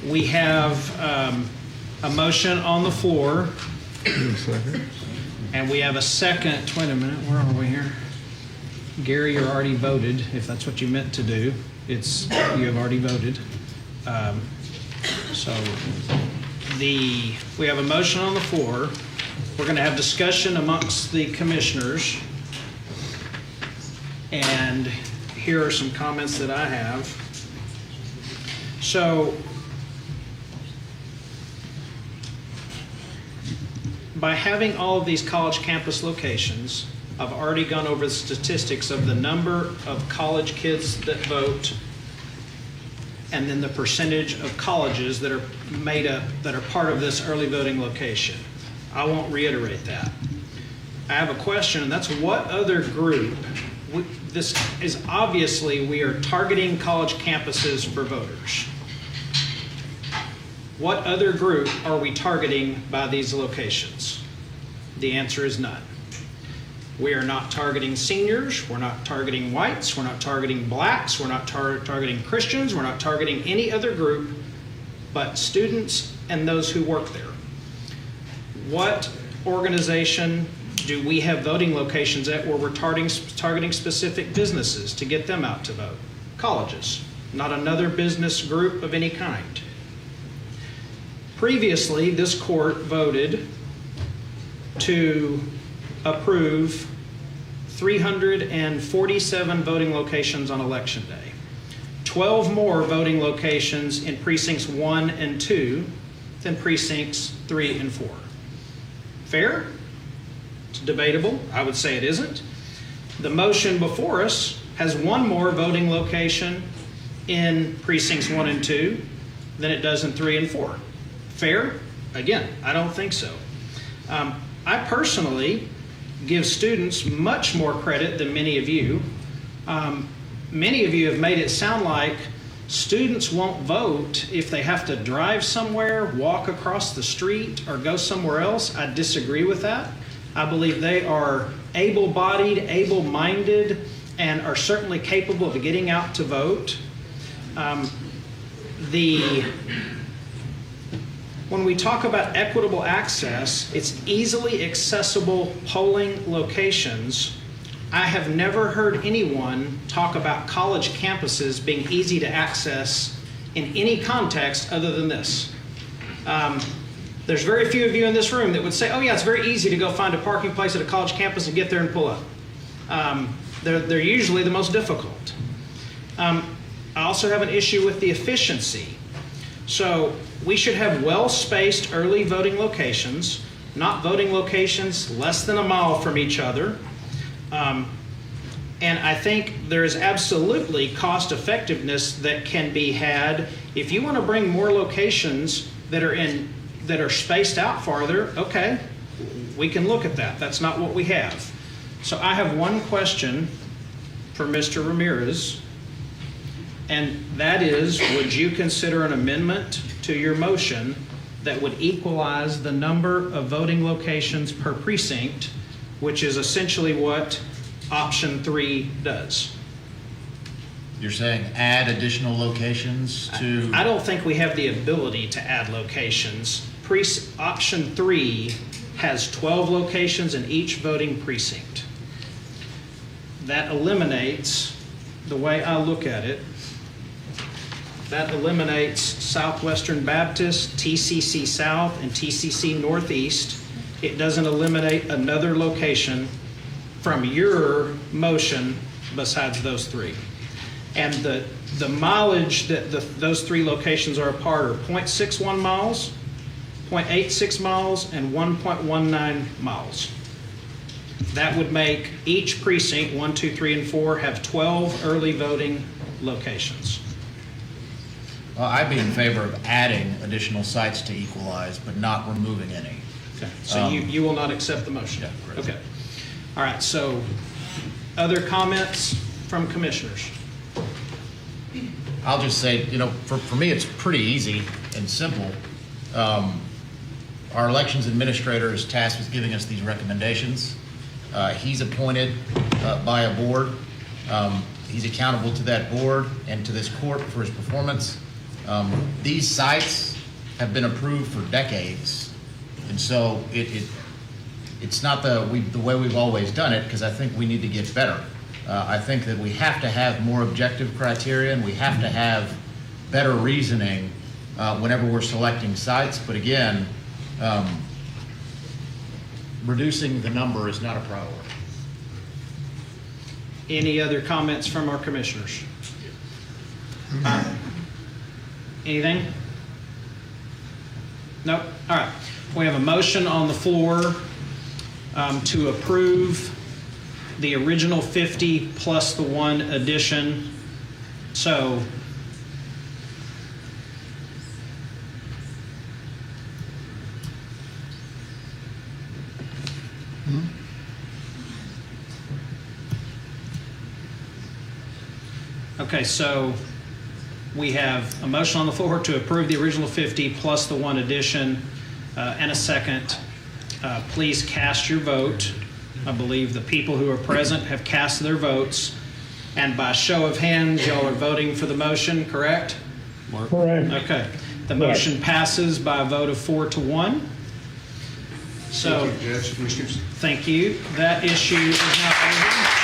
We have a motion on the floor. Second. And we have a second. Wait a minute, where are we here? Gary, you're already voted, if that's what you meant to do. You have already voted. We have a motion on the floor. We're going to have discussion amongst the commissioners. And here are some comments that I have. So, by having all of these college campus locations, I've already gone over the statistics of the number of college kids that vote and then the percentage of colleges that are made up, that are part of this early voting location. I won't reiterate that. I have a question, and that's what other group, this is obviously we are targeting college campuses for voters. What other group are we targeting by these locations? The answer is none. We are not targeting seniors, we're not targeting whites, we're not targeting blacks, we're not targeting Christians, we're not targeting any other group but students and those who work there. What organization do we have voting locations at where we're targeting specific businesses to get them out to vote? Colleges, not another business group of any kind. Previously, this court voted to approve 347 voting locations on election day. 12 more voting locations in precincts 1 and 2 than precincts 3 and 4. Fair? It's debatable. I would say it isn't. The motion before us has one more voting location in precincts 1 and 2 than it does in 3 and 4. Fair? Again, I don't think so. I personally give students much more credit than many of you. Many of you have made it sound like students won't vote if they have to drive somewhere, walk across the street, or go somewhere else. I disagree with that. I believe they are able-bodied, able-minded, and are certainly capable of getting out to vote. When we talk about equitable access, it's easily accessible polling locations. I have never heard anyone talk about college campuses being easy to access in any context other than this. There's very few of you in this room that would say, oh yeah, it's very easy to go find a parking place at a college campus and get there and pull up. They're usually the most difficult. I also have an issue with the efficiency. So we should have well-spaced early voting locations, not voting locations less than a mile from each other. And I think there is absolutely cost effectiveness that can be had. If you want to bring more locations that are spaced out farther, okay, we can look at that. That's not what we have. So I have one question for Mr. Ramirez, and that is, would you consider an amendment to your motion that would equalize the number of voting locations per precinct, which is essentially what option 3 does? You're saying add additional locations to... I don't think we have the ability to add locations. Option 3 has 12 locations in each voting precinct. That eliminates, the way I look at it, that eliminates Southwestern Baptist, TCC South, and TCC Northeast. It doesn't eliminate another location from your motion besides those 3. And the mileage that those 3 locations are apart are 0.61 miles, 0.86 miles, and 1.19 miles. That would make each precinct, 1, 2, 3, and 4, have 12 early voting locations. Well, I'd be in favor of adding additional sites to equalize, but not removing any. Okay, so you will not accept the motion? Yeah, correct. Okay. All right, so other comments from commissioners? I'll just say, for me, it's pretty easy and simple. Our elections administrator is tasked with giving us these recommendations. He's appointed by a board. He's accountable to that board and to this court for his performance. These sites have been approved for decades, and so it's not the way we've always done it, because I think we need to get better. I think that we have to have more objective criteria, and we have to have better reasoning whenever we're selecting sites. But again, reducing the number is not a priority. Any other comments from our commissioners? Anything? Nope. All right. We have a motion on the floor to approve the original 50 plus the one addition. So okay, so we have a motion on the floor to approve the original 50 plus the one addition and a second. Please cast your vote. I believe the people who are present have cast their votes. And by show of hands, y'all are voting for the motion, correct? Correct. Okay. The motion passes by a vote of 4-1. So, Thank you, Judge, Commissioners. thank you. That issue is now over.